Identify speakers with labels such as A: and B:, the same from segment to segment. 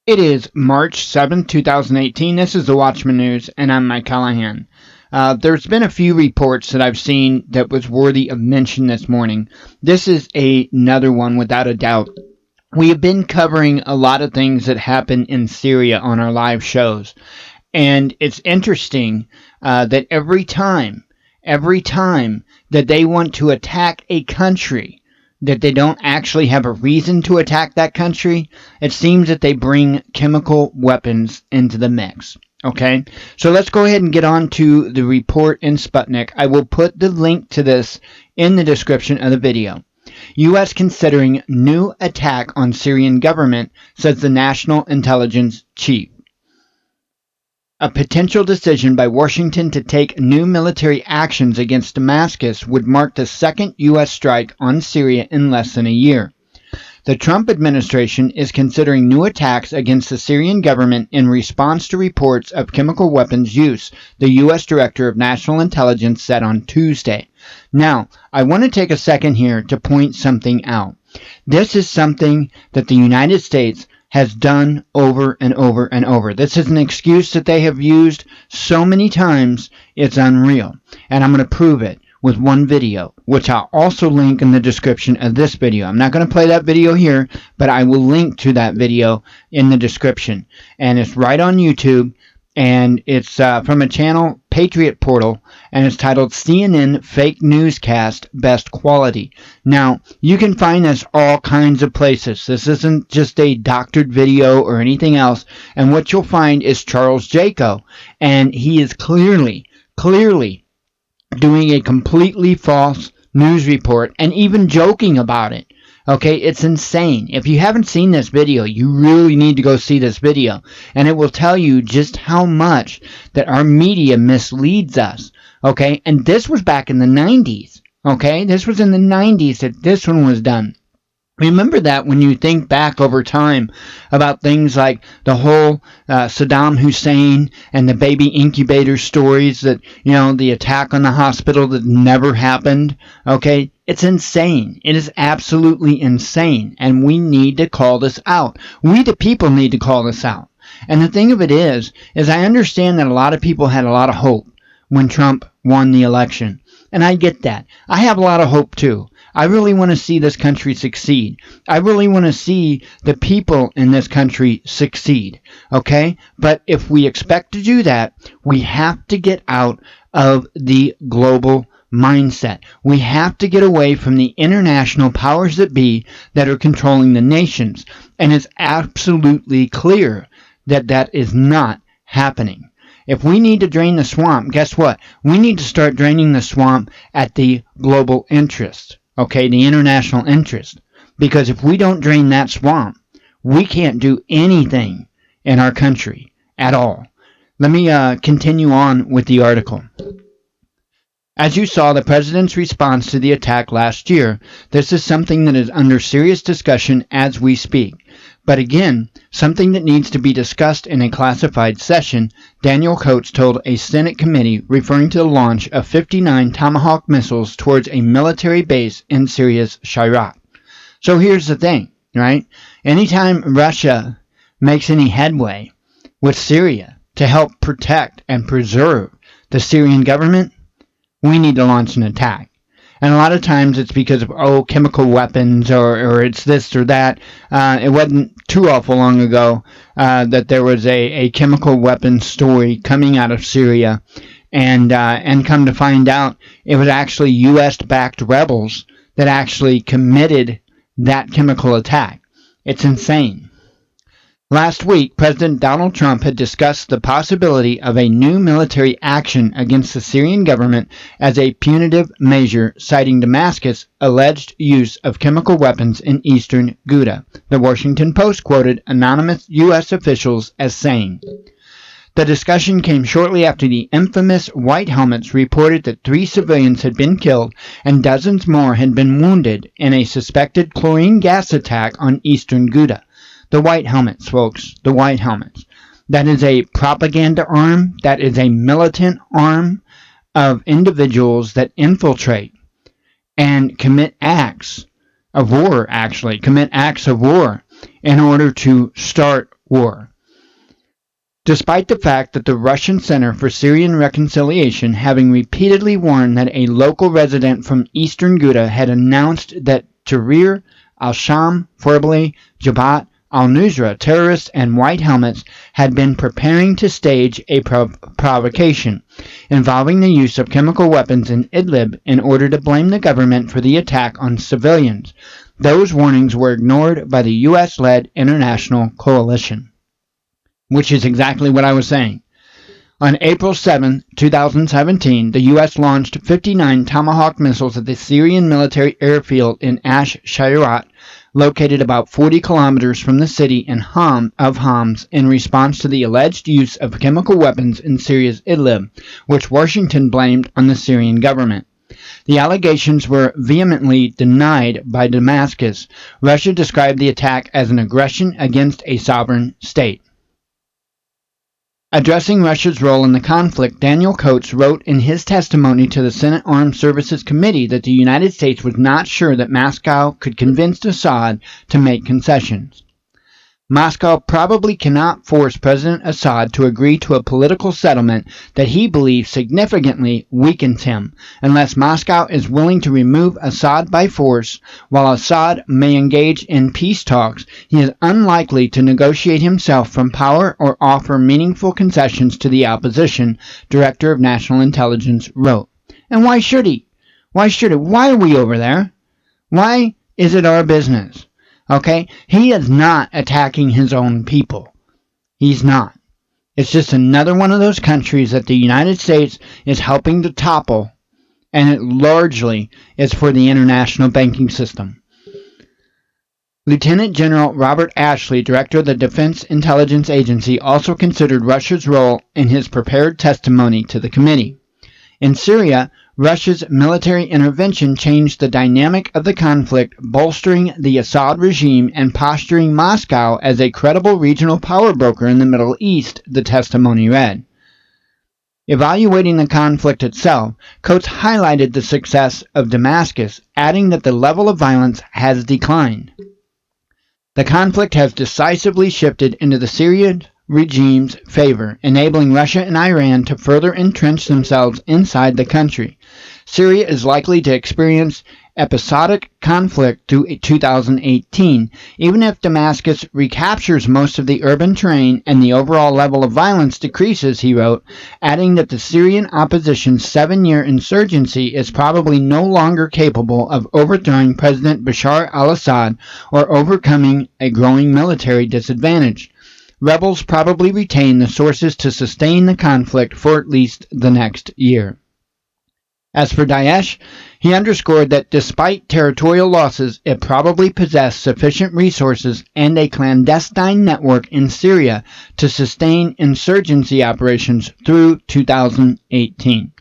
A: It is March 7th, 2018. This is the Watchman News, and I'm Mike Callahan. There's been a few reports that I've seen that was worthy of mention this morning. This is another one without a doubt. We have been covering a lot of things that happen in Syria on our live shows. And it's interesting that every time that they want to attack a country, that they don't actually have a reason to attack that country, it seems that they bring chemical weapons into the mix. Okay, so let's go ahead and get on to the report in Sputnik. I will put the link to this in the description of the video. U.S. considering new attack on Syrian government, says the National Intelligence Chief. A potential decision by Washington to take new military actions against Damascus would mark the second U.S. strike on Syria in less than a year. The Trump administration is considering new attacks against the Syrian government in response to reports of chemical weapons use, the U.S. Director of National Intelligence said on Tuesday. Now, I want to take a second here to point something out. This is something that the United States has done over and over and over. This is an excuse that they have used so many times, it's unreal. And I'm going to prove it with one video, which I'll also link in the description of this video. I'm not going to play that video here, but I will link to that video in the description. And it's right on YouTube, and it's from a channel, Patriot Portal, and it's titled CNN Fake Newscast Best Quality. Now, you can find this all kinds of places. This isn't just a doctored video or anything else. And what you'll find is Charles Jaco, and he is clearly doing a completely false news report and even joking about it. Okay, it's insane. If you haven't seen this video, you really need to go see this video. And it will tell you just how much that our media misleads us. Okay, and this was back in the 90s. Okay, this was in the 90s that this one was done. Remember that when you think back over time about things like the whole Saddam Hussein and the baby incubator stories that, the attack on the hospital that never happened. Okay, it's insane. It is absolutely insane. And we need to call this out. We, the people, need to call this out. And the thing of it is I understand that a lot of people had a lot of hope when Trump won the election. And I get that. I have a lot of hope too. I really want to see this country succeed. I really want to see the people in this country succeed. Okay? But if we expect to do that, we have to get out of the global mindset. We have to get away from the international powers that be that are controlling the nations. And it's absolutely clear that that is not happening. If we need to drain the swamp, guess what? We need to start draining the swamp at the global interest. Okay, the international interest. Because if we don't drain that swamp, we can't do anything in our country at all. Let me continue on with the article. As you saw, the president's response to the attack last year, this is something that is under serious discussion as we speak. But again, something that needs to be discussed in a classified session, Daniel Coates told a Senate committee referring to the launch of 59 Tomahawk missiles towards a military base in Syria's Shirak. So here's the thing, right? Anytime Russia makes any headway with Syria to help protect and preserve the Syrian government, we need to launch an attack. And a lot of times it's because of, chemical weapons or it's this or that. It wasn't too awful long ago that there was a chemical weapons story coming out of Syria. And come to find out, it was actually U.S.-backed rebels that actually committed that chemical attack. It's insane. Last week, President Donald Trump had discussed the possibility of a new military action against the Syrian government as a punitive measure, citing Damascus' alleged use of chemical weapons in eastern Ghouta. The Washington Post quoted anonymous U.S. officials as saying, "The discussion came shortly after the infamous White Helmets reported that 3 civilians had been killed and dozens more had been wounded in a suspected chlorine gas attack on eastern Ghouta." The White Helmets, folks, the White Helmets. That is a propaganda arm. That is a militant arm of individuals that infiltrate and commit acts of war, in order to start war. Despite the fact that the Russian Center for Syrian Reconciliation having repeatedly warned that a local resident from eastern Ghouta had announced that Tahrir al-Sham, formerly Jabhat al-Nusra terrorists and white helmets had been preparing to stage a provocation involving the use of chemical weapons in Idlib in order to blame the government for the attack on civilians, those warnings were ignored by the U.S.-led international coalition. Which is exactly what I was saying. On April 7, 2017, the U.S. launched 59 Tomahawk missiles at the Syrian military airfield in Ash Shayrat, located about 40 kilometers from the city of Homs, in response to the alleged use of chemical weapons in Syria's Idlib, which Washington blamed on the Syrian government. The allegations were vehemently denied by Damascus. Russia described the attack as an aggression against a sovereign state. Addressing Russia's role in the conflict, Daniel Coates wrote in his testimony to the Senate Armed Services Committee that the United States was not sure that Moscow could convince Assad to make concessions. Moscow probably cannot force President Assad to agree to a political settlement that he believes significantly weakens him, unless Moscow is willing to remove Assad by force. While Assad may engage in peace talks, he is unlikely to negotiate himself from power or offer meaningful concessions to the opposition, Director of National Intelligence wrote. And why should he? Why should it? Why are we over there? Why is it our business? Okay? He is not attacking his own people. He's not. It's just another one of those countries that the United States is helping to topple, and it largely is for the international banking system. Lieutenant General Robert Ashley, director of the Defense Intelligence Agency, also considered Russia's role in his prepared testimony to the committee. In Syria, Russia's military intervention changed the dynamic of the conflict, bolstering the Assad regime and posturing Moscow as a credible regional power broker in the Middle East, the testimony read. Evaluating the conflict itself, Coates highlighted the success of Damascus, adding that the level of violence has declined. The conflict has decisively shifted into the Syrian regime's favor, enabling Russia and Iran to further entrench themselves inside the country. Syria is likely to experience episodic conflict through 2018, even if Damascus recaptures most of the urban terrain and the overall level of violence decreases, he wrote, adding that the Syrian opposition's 7-year insurgency is probably no longer capable of overthrowing President Bashar al-Assad or overcoming a growing military disadvantage. Rebels probably retain the sources to sustain the conflict for at least the next year. As for Daesh, he underscored that despite territorial losses, it probably possessed sufficient resources and a clandestine network in Syria to sustain insurgency operations through 2018.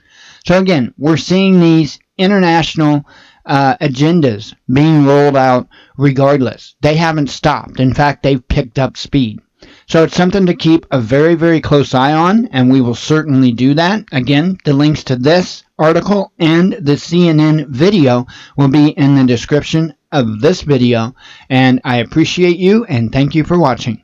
A: So again, we're seeing these international agendas being rolled out regardless. They haven't stopped. In fact, they've picked up speed. So it's something to keep a very, very close eye on, and we will certainly do that. Again, the links to this article and the CNN video will be in the description of this video, and I appreciate you, and thank you for watching.